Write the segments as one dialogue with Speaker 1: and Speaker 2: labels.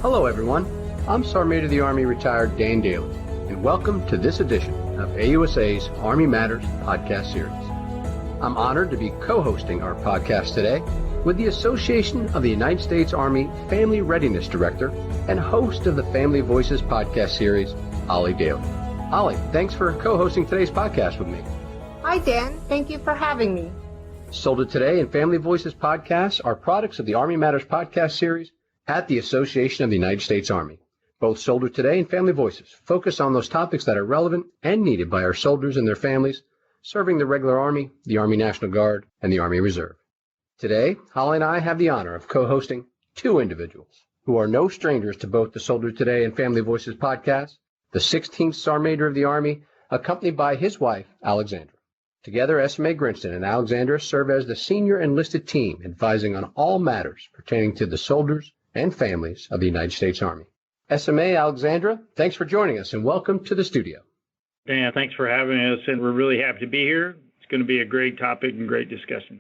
Speaker 1: Hello everyone, I'm Sergeant of the Army retired Dan Dailey, and welcome to this edition of AUSA's Army Matters podcast series. I'm honored to be co-hosting our podcast today with the Association of the United States Army Family Readiness Director and host of the Family Voices podcast series, Holly Dailey. Holly, thanks for co-hosting today's podcast with me.
Speaker 2: Hi Dan, thank you for having me.
Speaker 1: Soldier Today and Family Voices podcasts are products of the Army Matters podcast series at the Association of the United States Army. Both Soldier Today and Family Voices focus on those topics that are relevant and needed by our soldiers and their families serving the regular Army, the Army National Guard, and the Army Reserve. Today, Holly and I have the honor of co-hosting two individuals who are no strangers to both the Soldier Today and Family Voices podcasts, the 16th Sergeant Major of the Army, accompanied by his wife, Alexandra. Together, SMA Grinston and Alexandra serve as the Senior Enlisted Team, advising on all matters pertaining to the soldiers and families of the United States Army. SMA, Alexandra, thanks for joining us and welcome to the studio.
Speaker 3: Dan, thanks for having us, and we're really happy to be here. It's going to be a great topic and great discussion.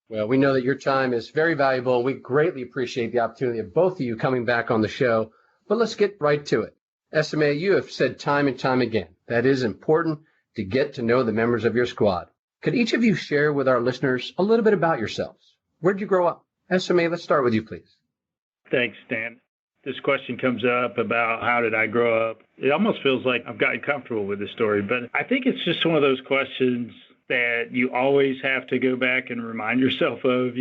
Speaker 1: Well, we know that your time is very valuable, and we greatly appreciate the opportunity of both of you coming back on the show. But let's get right to it. SMA, you have said time and time again that it is important to get to know the members of your squad. Could each of you share with our listeners a little bit about yourselves? Where did you grow up? SMA, let's start with you, please.
Speaker 3: Thanks, Dan. This question comes up about how did I grow up. It almost feels like I've gotten comfortable with this story, but I think it's just one of those questions that you always have to go back and remind yourself of,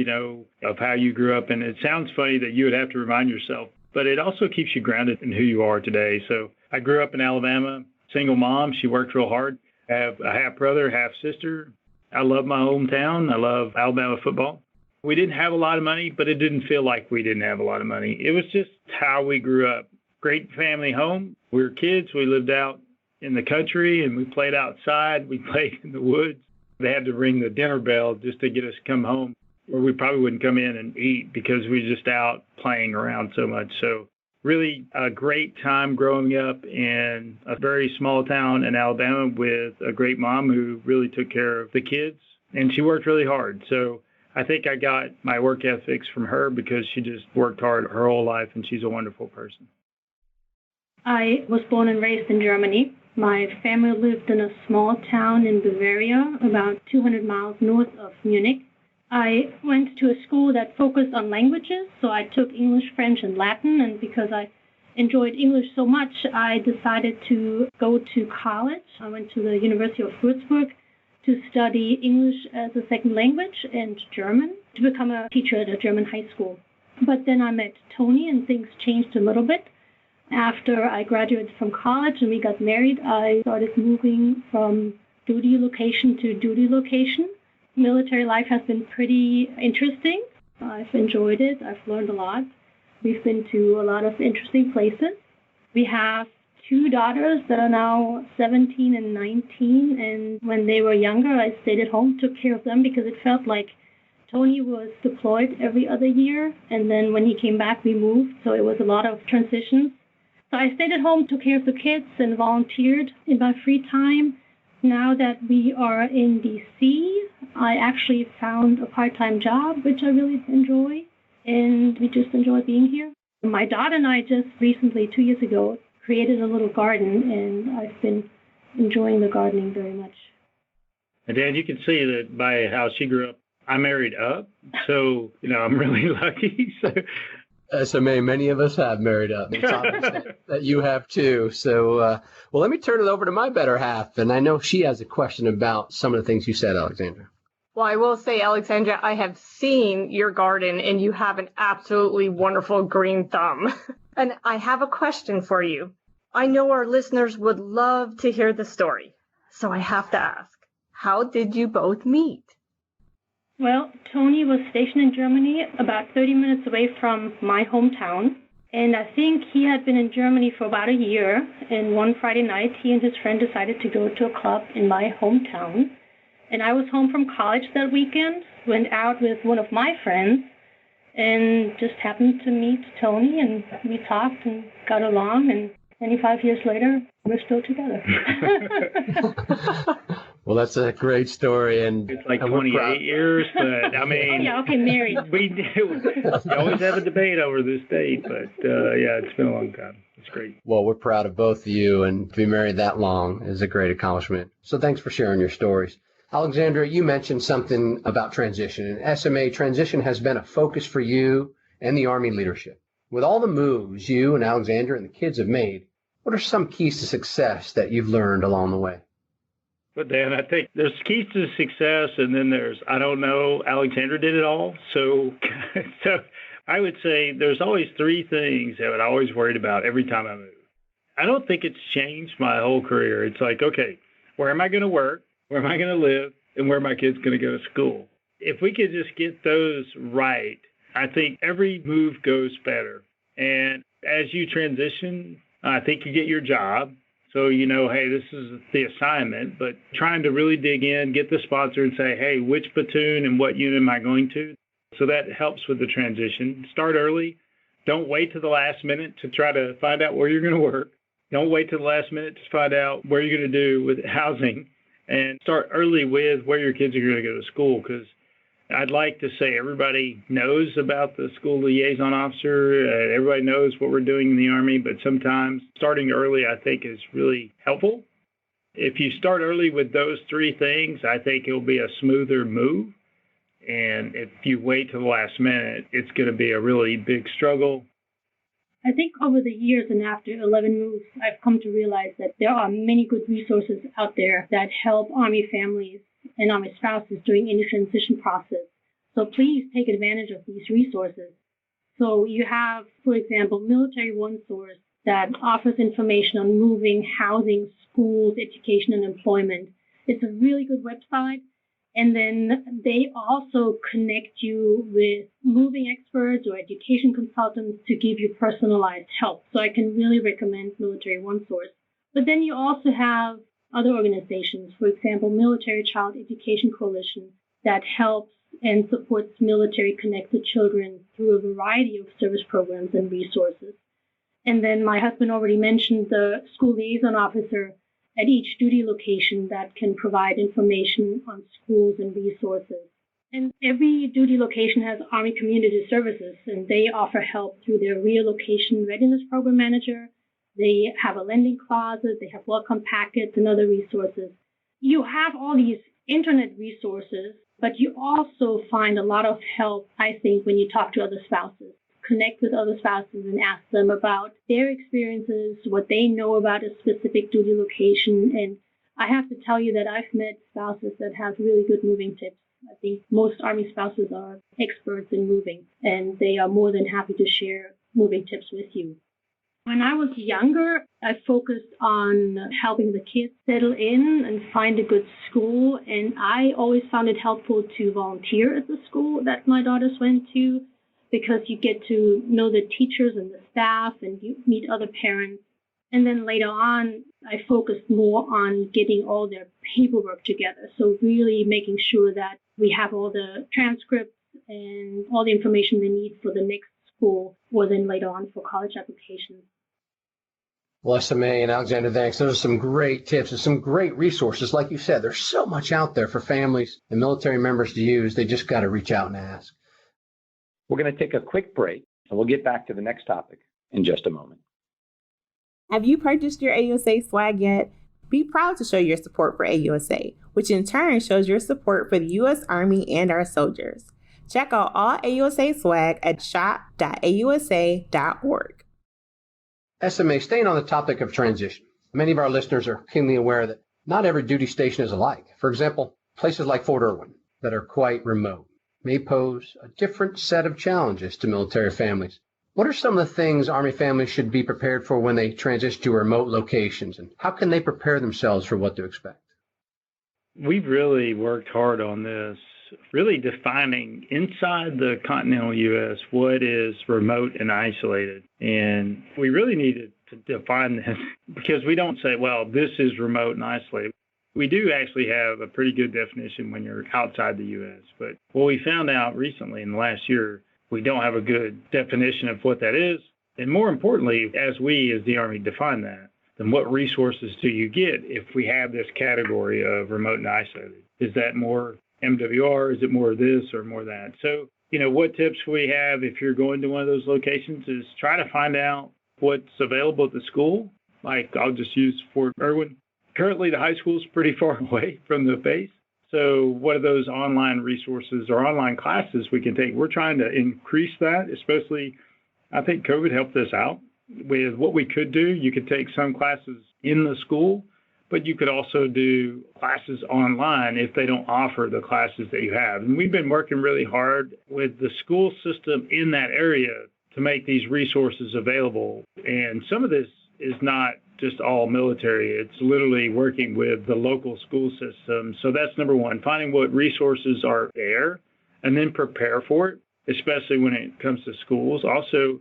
Speaker 3: of how you grew up. And it sounds funny that you would have to remind yourself, but it also keeps you grounded in who you are today. So I grew up in Alabama, single mom. She worked real hard. I have a half brother, half sister. I love my hometown. I love Alabama football. We didn't have a lot of money, but it didn't feel like we didn't have a lot of money. It was just how we grew up. Great family home. We were kids. We lived out in the country, and we played outside. We played in the woods. They had to ring the dinner bell just to get us to come home, or we probably wouldn't come in and eat because we were just out playing around so much. So really a great time growing up in a very small town in Alabama with a great mom who really took care of the kids, and she worked really hard. So I think I got my work ethics from her because she just worked hard her whole life, and she's a wonderful person.
Speaker 4: I was born and raised in Germany. My family lived in a small town in Bavaria, about 200 miles north of Munich. I went to a school that focused on languages, so I took English, French, and Latin, and because I enjoyed English so much, I decided to go to college. I went to the University of Würzburg to study English as a second language and German, to become a teacher at a German high school. But then I met Tony, and things changed a little bit. After I graduated from college and we got married, I started moving from duty location to duty location. Military life has been pretty interesting. I've enjoyed it. I've learned a lot. We've been to a lot of interesting places. We have two daughters that are now 17 and 19, and when they were younger, I stayed at home, took care of them because it felt like Tony was deployed every other year, and then when he came back, we moved, so it was a lot of transitions. So I stayed at home, took care of the kids, and volunteered in my free time. Now that we are in D.C., I actually found a part-time job, which I really enjoy, and we just enjoy being here. My daughter and I just recently, 2 years ago, created a little garden, and I've been enjoying the gardening very much.
Speaker 3: And Dan, you can see that by how she grew up, I married up, so, I'm really lucky. So.
Speaker 1: SMA, many of us have married up. It's obvious that you have too. So, well, let me turn it over to my better half, and I know she has a question about some of the things you said, Alexandra.
Speaker 2: Well, I will say, Alexandra, I have seen your garden, and you have an absolutely wonderful green thumb. And I have a question for you. I know our listeners would love to hear the story, so I have to ask, how did you both meet?
Speaker 4: Well, Tony was stationed in Germany about 30 minutes away from my hometown, and I think he had been in Germany for about a year, and one Friday night he and his friend decided to go to a club in my hometown, and I was home from college that weekend, went out with one of my friends, and just happened to meet Tony, and we talked and got along, and 25 years later, we're still together.
Speaker 1: Well, that's a great story. And
Speaker 3: it's like 28 years, but I mean,
Speaker 4: yeah, okay, married.
Speaker 3: We always have a debate over this date, but yeah, it's been a long time. It's great.
Speaker 1: Well, we're proud of both of you, and to be married that long is a great accomplishment. So thanks for sharing your stories. Alexandra, you mentioned something about transition, and SMA transition has been a focus for you and the Army leadership. With all the moves you and Alexandra and the kids have made, what are some keys to success that you've learned along the way?
Speaker 3: But Dan, I think there's keys to success, and then there's, I don't know, Alexandra did it all. So I would say there's always three things that I'm always worried about every time I move. I don't think it's changed my whole career. It's like, okay, where am I going to work? Where am I going to live? And where are my kids going to go to school? If we could just get those right, I think every move goes better. And as you transition, I think you get your job. So, you know, hey, this is the assignment, but trying to really dig in, get the sponsor and say, hey, which platoon and what unit am I going to? So that helps with the transition. Start early. Don't wait to the last minute to try to find out where you're going to work. Don't wait to the last minute to find out where you're going to do with housing. And start early with where your kids are going to go to school, because I'd like to say everybody knows about the school liaison officer. Everybody knows what we're doing in the Army, but sometimes starting early, I think, is really helpful. If you start early with those three things, I think it'll be a smoother move. And if you wait till the last minute, it's going to be a really big struggle.
Speaker 4: I think over the years and after 11 moves, I've come to realize that there are many good resources out there that help Army families and Army spouses during any transition process. So please take advantage of these resources. So you have, for example, Military One Source that offers information on moving, housing, schools, education, and employment. It's a really good website. And then they also connect you with moving experts or education consultants to give you personalized help. So I can really recommend Military One Source. But then you also have other organizations, for example, Military Child Education Coalition, that helps and supports military-connected children through a variety of service programs and resources. And then my husband already mentioned the school liaison officer at each duty location that can provide information on schools and resources. And every duty location has Army Community Services, and they offer help through their relocation readiness program manager. They have a lending closet, they have welcome packets and other resources. You have all these internet resources, but you also find a lot of help, I think, when you talk to other spouses. Connect with other spouses and ask them about their experiences, what they know about a specific duty location. And I have to tell you that I've met spouses that have really good moving tips. I think most Army spouses are experts in moving, and they are more than happy to share moving tips with you. When I was younger, I focused on helping the kids settle in and find a good school, and I always found it helpful to volunteer at the school that my daughters went to, because you get to know the teachers and the staff and you meet other parents. And then later on, I focused more on getting all their paperwork together. So really making sure that we have all the transcripts and all the information they need for the next school, or then later on for college applications.
Speaker 1: Well, SMA and Alexandra, thanks. Those are some great tips and some great resources. Like you said, there's so much out there for families and military members to use. They just got to reach out and ask.
Speaker 5: We're going to take a quick break, and we'll get back to the next topic in just a moment.
Speaker 6: Have you purchased your AUSA swag yet? Be proud to show your support for AUSA, which in turn shows your support for the U.S. Army and our soldiers. Check out all AUSA swag at shop.ausa.org.
Speaker 1: SMA, staying on the topic of transition, many of our listeners are keenly aware that not every duty station is alike. For example, places like Fort Irwin that are quite remote may pose a different set of challenges to military families. What are some of the things Army families should be prepared for when they transition to remote locations, and how can they prepare themselves for what to expect?
Speaker 3: We've really worked hard on this, really defining inside the continental U.S. what is remote and isolated. And we really needed to define this, because we don't say, well, this is remote and isolated. We do actually have a pretty good definition when you're outside the U.S. But what we found out recently in the last year, we don't have a good definition of what that is. And more importantly, as we, as the Army, define that, then what resources do you get if we have this category of remote and isolated? Is that more MWR? Is it more of this or more of that? So, what tips we have if you're going to one of those locations is try to find out what's available at the school. Like, I'll just use Fort Irwin. Currently, the high school is pretty far away from the base. So what are those online resources or online classes we can take? We're trying to increase that, especially I think COVID helped us out with what we could do. You could take some classes in the school, but you could also do classes online if they don't offer the classes that you have. And we've been working really hard with the school system in that area to make these resources available. And some of this is not just all military. It's literally working with the local school system. So that's number one, finding what resources are there and then prepare for it, especially when it comes to schools. Also,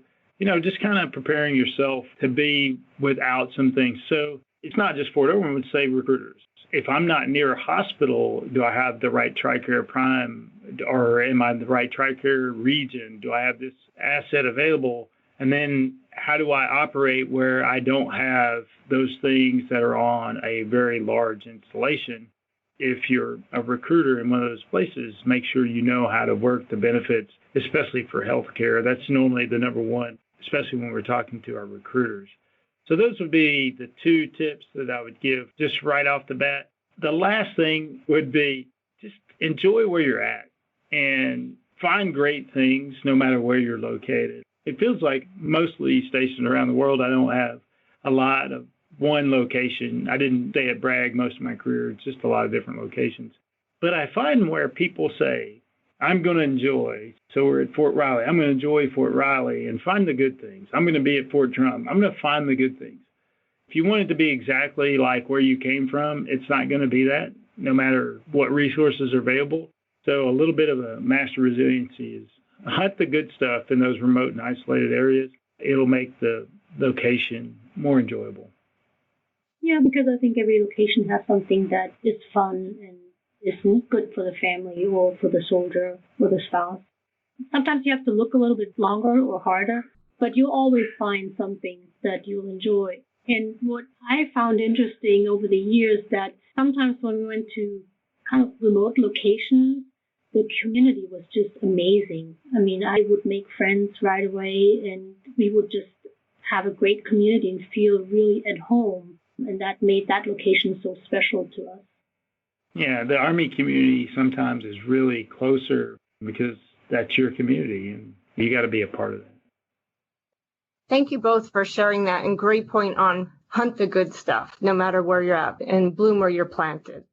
Speaker 3: just kind of preparing yourself to be without some things. So it's not just Fort Irwin, would say recruiters. If I'm not near a hospital, do I have the right TRICARE Prime, or am I in the right TRICARE region? Do I have this asset available? And then how do I operate where I don't have those things that are on a very large installation? If you're a recruiter in one of those places, make sure you know how to work the benefits, especially for healthcare. That's normally the number one, especially when we're talking to our recruiters. So those would be the two tips that I would give just right off the bat. The last thing would be just enjoy where you're at and find great things no matter where you're located. It feels like mostly stationed around the world, I don't have a lot of one location. I didn't stay at Bragg most of my career. It's just a lot of different locations. But I find where people say, I'm going to enjoy, so we're at Fort Riley, I'm going to enjoy Fort Riley and find the good things. I'm going to be at Fort Drum. I'm going to find the good things. If you want it to be exactly like where you came from, it's not going to be that, no matter what resources are available. So a little bit of a master resiliency is hunt the good stuff in those remote and isolated areas. It'll make the location more enjoyable.
Speaker 4: Yeah, because I think every location has something that is fun and is good for the family or for the soldier or the spouse. Sometimes you have to look a little bit longer or harder, but you'll always find something that you'll enjoy. And what I found interesting over the years that sometimes when we went to kind of remote locations, the community was just amazing. I mean, I would make friends right away, and we would just have a great community and feel really at home. And that made that location so special to us.
Speaker 3: Yeah, the Army community sometimes is really closer because that's your community, and you got to be a part of that.
Speaker 2: Thank you both for sharing that, and great point on hunt the good stuff, no matter where you're at, and bloom where you're planted.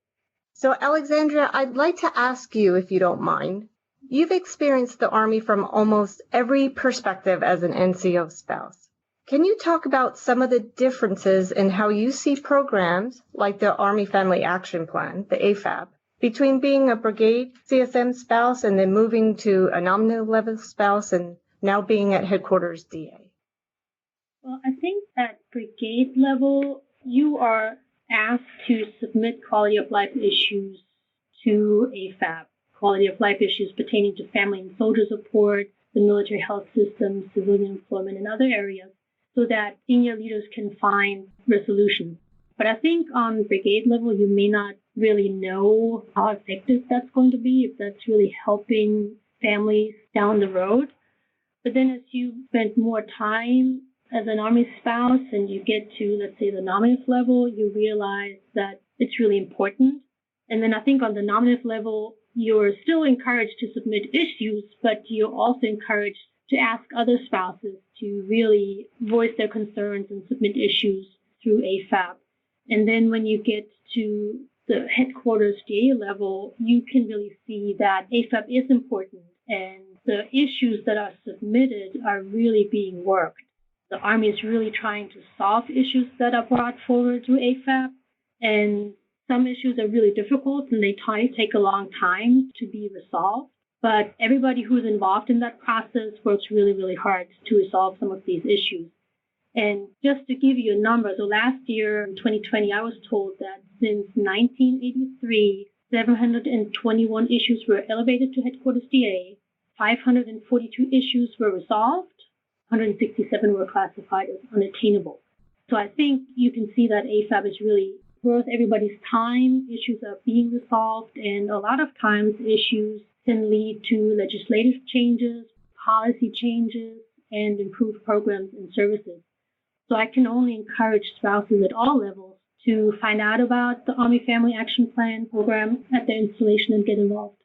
Speaker 2: So, Alexandra, I'd like to ask you, if you don't mind, you've experienced the Army from almost every perspective as an NCO spouse. Can you talk about some of the differences in how you see programs like the Army Family Action Plan, the AFAP, between being a brigade CSM spouse and then moving to a nominal level spouse and now being at headquarters DA?
Speaker 4: Well, I think at brigade level, you are asked to submit quality of life issues to AFAP, quality of life issues pertaining to family and soldier support, the military health system, civilian employment, and other areas, so that senior leaders can find resolutions. But I think on brigade level, you may not really know how effective that's going to be, if that's really helping families down the road. But then as you spend more time as an Army spouse and you get to, let's say, the nominative level, you realize that it's really important. And then I think on the nominative level, you're still encouraged to submit issues, but you're also encouraged to ask other spouses to really voice their concerns and submit issues through AFAP. And then when you get to the headquarters DA level, you can really see that AFAP is important and the issues that are submitted are really being worked. The Army is really trying to solve issues that are brought forward through AFAP, and some issues are really difficult and they take a long time to be resolved. But everybody who's involved in that process works really, really hard to resolve some of these issues. And just to give you a number, so last year in 2020, I was told that since 1983, 721 issues were elevated to headquarters DA, 542 issues were resolved, 167 were classified as unattainable. So I think you can see that AFAB is really worth everybody's time. Issues are being resolved, and a lot of times issues can lead to legislative changes, policy changes, and improved programs and services. So I can only encourage spouses at all levels to find out about the Army Family Action Plan program at their installation and get involved.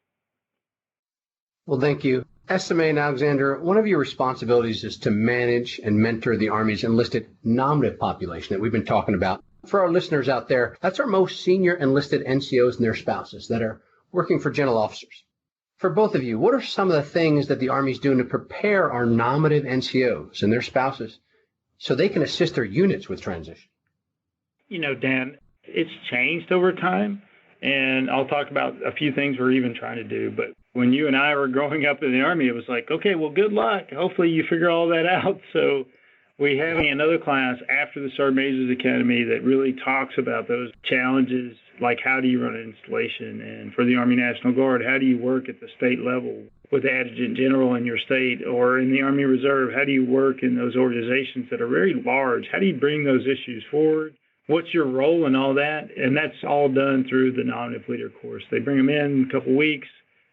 Speaker 1: Well, thank you. SMA and Alexandra, one of your responsibilities is to manage and mentor the Army's enlisted nominative population that we've been talking about. For our listeners out there, that's our most senior enlisted NCOs and their spouses that are working for general officers. For both of you, what are some of the things that the Army is doing to prepare our nominative NCOs and their spouses so they can assist their units with transition?
Speaker 3: You know, Dan, it's changed over time, and I'll talk about a few things we're even trying to do. But when you and I were growing up in the Army, it was like, okay, well, good luck. Hopefully you figure all that out. So we're having another class after the Sergeant Major's Academy that really talks about those challenges, like how do you run an installation? And for the Army National Guard, how do you work at the state level with the Adjutant General in your state, or in the Army Reserve? How do you work in those organizations that are very large? How do you bring those issues forward? What's your role in all that? And that's all done through the nominative leader course. They bring them in a couple weeks.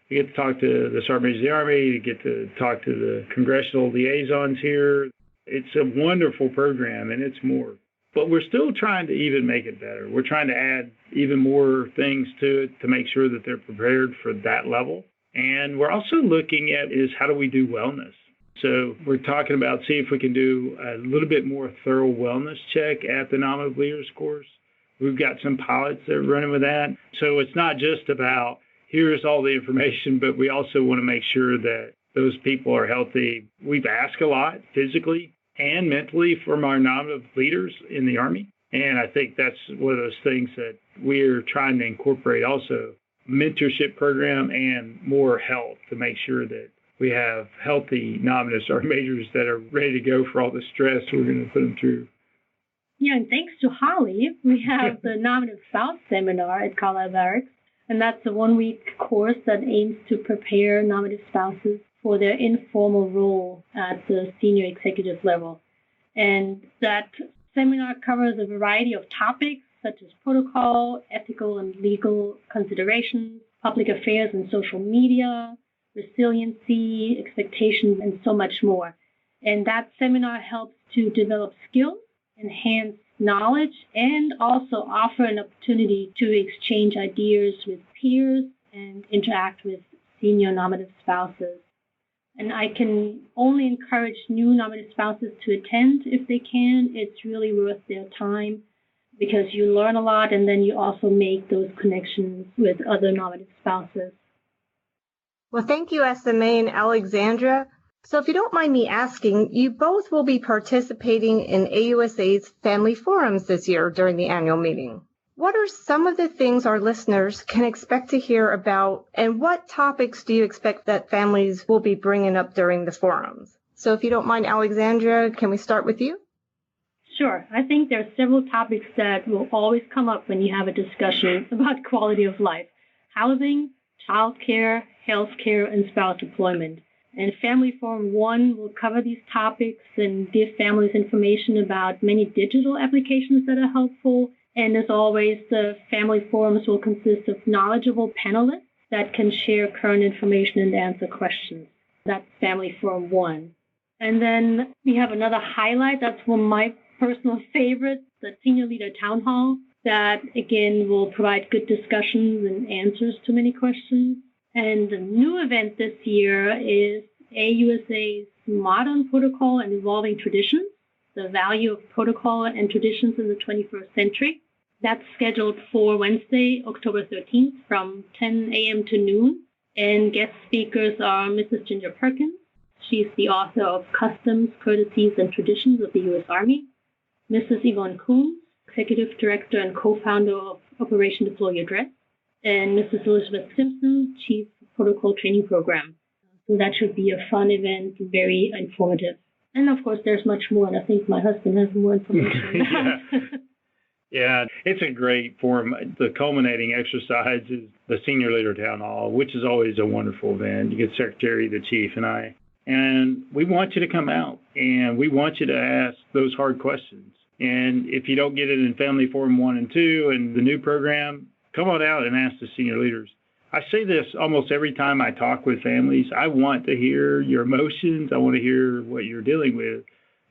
Speaker 3: You get to talk to the Sergeant Major of the Army. You get to talk to the congressional liaisons here. It's a wonderful program, and it's more. But we're still trying to even make it better. We're trying to add even more things to it to make sure that they're prepared for that level. And we're also looking at is how do we do wellness? So we're talking about see if we can do a little bit more thorough wellness check at the nominative leaders course. We've got some pilots that are running with that. So it's not just about here's all the information, but we also want to make sure that those people are healthy. We've asked a lot physically and mentally from our nominative leaders in the Army. And I think that's one of those things that we're trying to incorporate also, mentorship program and more health to make sure that we have healthy nominative sergeant majors that are ready to go for all the stress we're going to put them through.
Speaker 4: Yeah, and thanks to Holly, we have the Nominative Spouse Seminar at Carlisle Barracks, and that's a one-week course that aims to prepare nominative spouses for their informal role at the senior executive level. And that seminar covers a variety of topics such as protocol, ethical and legal considerations, public affairs and social media, resiliency, expectations, and so much more. And that seminar helps to develop skills, enhance knowledge, and also offer an opportunity to exchange ideas with peers and interact with senior nominative spouses. And I can only encourage new nominative spouses to attend if they can. It's really worth their time because you learn a lot and then you also make those connections with other nominative spouses.
Speaker 2: Well, thank you, SMA and Alexandra. So if you don't mind me asking, you both will be participating in AUSA's Family Forums this year during the annual meeting. What are some of the things our listeners can expect to hear about, and what topics do you expect that families will be bringing up during the forums? So if you don't mind, Alexandra, can we start with you?
Speaker 4: Sure. I think there are several topics that will always come up when you have a discussion about quality of life: housing, childcare, healthcare, and spouse deployment. And Family Forum 1 will cover these topics and give families information about many digital applications that are helpful. And as always, the Family Forums will consist of knowledgeable panelists that can share current information and answer questions. That's Family Forum 1. And then we have another highlight. That's one of my personal favorites, the Senior Leader Town Hall, that, again, will provide good discussions and answers to many questions. And the new event this year is AUSA's Modern Protocol and Evolving Traditions, the Value of Protocol and Traditions in the 21st Century. That's scheduled for Wednesday, October 13th from 10 a.m. to noon. And guest speakers are Mrs. Ginger Perkins. She's the author of Customs, Courtesies, and Traditions of the U.S. Army. Mrs. Yvonne Coombs, Executive Director and co-founder of Operation Deploy Your Dress. And Mrs. Elizabeth Simpson, Chief Protocol Training Program. So that should be a fun event, very informative. And of course, there's much more, and I think my husband has more information.
Speaker 3: Yeah, it's a great forum. The culminating exercise is the Senior Leader Town Hall, which is always a wonderful event. You get Secretary, the Chief, and I. And we want you to come out, and we want you to ask those hard questions. And if you don't get it in Family Forum 1 and 2 and the new program, come on out and ask the senior leaders. I say this almost every time I talk with families. I want to hear your emotions. I want to hear what you're dealing with,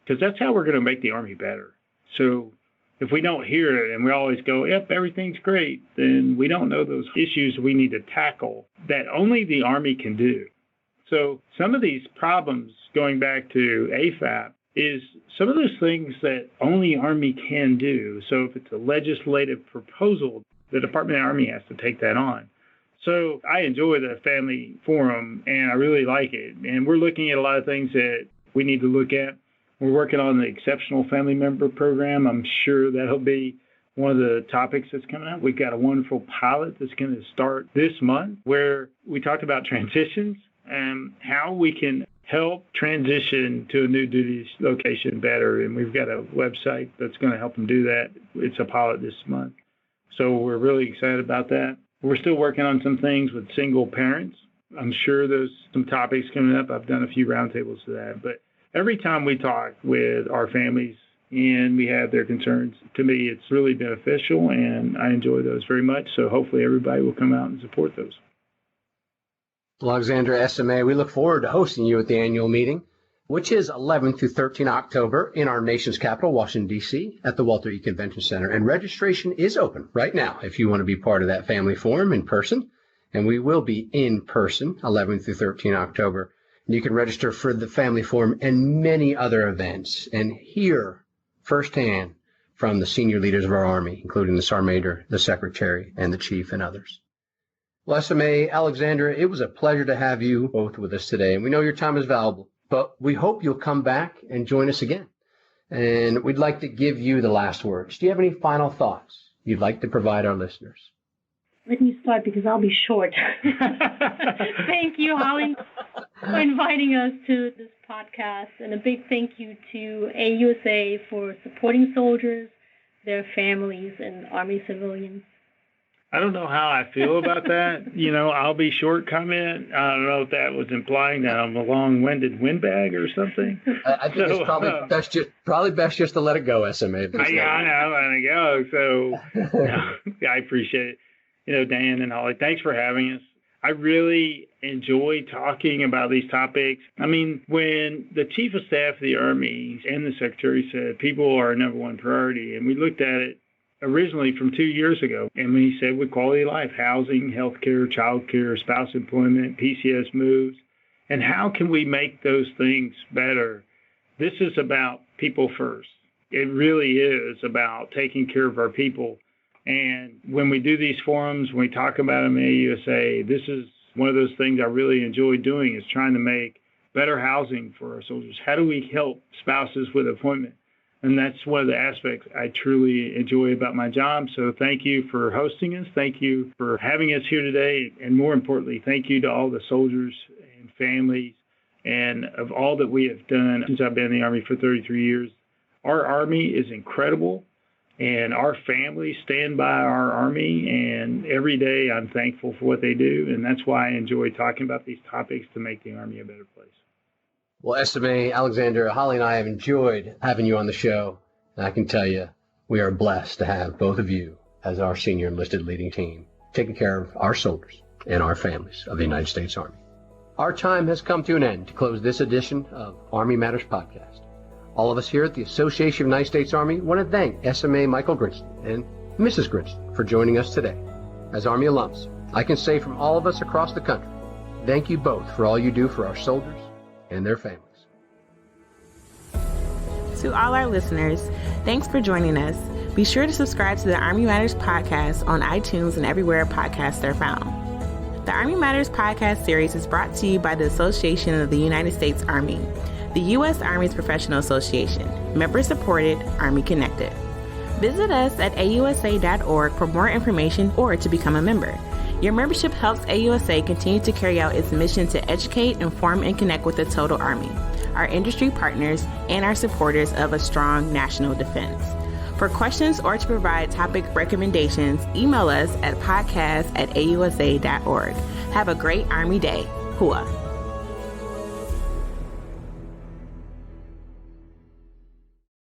Speaker 3: because that's how we're going to make the Army better. So if we don't hear it and we always go, yep, everything's great, then we don't know those issues we need to tackle that only the Army can do. So some of these problems, going back to AFAP, is some of those things that only Army can do. So if it's a legislative proposal, the Department of the Army has to take that on. So I enjoy the Family Forum, and I really like it. And we're looking at a lot of things that we need to look at. We're working on the Exceptional Family Member Program. I'm sure that'll be one of the topics that's coming up. We've got a wonderful pilot that's going to start this month where we talked about transitions and how we can help transition to a new duty location better. And we've got a website that's going to help them do that. It's a pilot this month. So we're really excited about that. We're still working on some things with single parents. I'm sure there's some topics coming up. I've done a few roundtables to that. But every time we talk with our families and we have their concerns, to me, it's really beneficial, and I enjoy those very much. So hopefully everybody will come out and support those.
Speaker 1: Well, Alexandra, SMA, we look forward to hosting you at the annual meeting, which is 11 through 13 October in our nation's capital, Washington, D.C., at the Walter E. Convention Center. And registration is open right now if you want to be part of that family forum in person. And we will be in person 11 through 13 October. And you can register for the family forum and many other events and hear firsthand from the senior leaders of our Army, including the Sergeant Major, the Secretary, and the Chief, and others. Well, SMA, Alexandra, it was a pleasure to have you both with us today. And we know your time is valuable, but we hope you'll come back and join us again. And we'd like to give you the last words. Do you have any final thoughts you'd like to provide our listeners?
Speaker 4: Let me start because I'll be short. Thank you, Holly, for inviting us to this podcast. And a big thank you to AUSA for supporting soldiers, their families, and Army civilians.
Speaker 3: I don't know how I feel about that. I'll be short comment. I don't know if that was implying that I'm a long-winded windbag or something.
Speaker 1: I think it's probably best just to let it go, SMA.
Speaker 3: I know, let it go. So I appreciate it. Dan and Holly, thanks for having us. I really enjoy talking about these topics. I mean, when the Chief of Staff of the Army and the Secretary said people are our number one priority, and we looked at it originally from 2 years ago, and when he said with quality of life, housing, healthcare, childcare, spouse employment, PCS moves, and how can we make those things better? This is about people first. It really is about taking care of our people. And when we do these forums, when we talk about them at AUSA, this is one of those things I really enjoy doing, is trying to make better housing for our soldiers. How do we help spouses with appointment? And that's one of the aspects I truly enjoy about my job. So thank you for hosting us. Thank you for having us here today. And more importantly, thank you to all the soldiers and families and of all that we have done since I've been in the Army for 33 years. Our Army is incredible, and our families stand by our Army. And every day I'm thankful for what they do. And that's why I enjoy talking about these topics, to make the Army a better place.
Speaker 1: Well, SMA, Alexandra, Holly, and I have enjoyed having you on the show. And I can tell you, we are blessed to have both of you as our senior enlisted leading team, taking care of our soldiers and our families of the United States Army. Our time has come to an end to close this edition of Army Matters Podcast. All of us here at the Association of United States Army want to thank SMA Michael Grinston and Mrs. Grinston for joining us today. As Army alums, I can say from all of us across the country, thank you both for all you do for our soldiers and their families.
Speaker 6: To all our listeners, thanks for joining us. Be sure to subscribe to the Army Matters Podcast on iTunes and everywhere podcasts are found. The Army Matters Podcast series is brought to you by the Association of the United States Army, the U.S. Army's professional association, member-supported, Army-connected. Visit us at AUSA.org for more information or to become a member. Your membership helps AUSA continue to carry out its mission to educate, inform, and connect with the total Army, our industry partners, and our supporters of a strong national defense. For questions or to provide topic recommendations, email us at podcast@ausa.org. Have a great Army Day. Hua.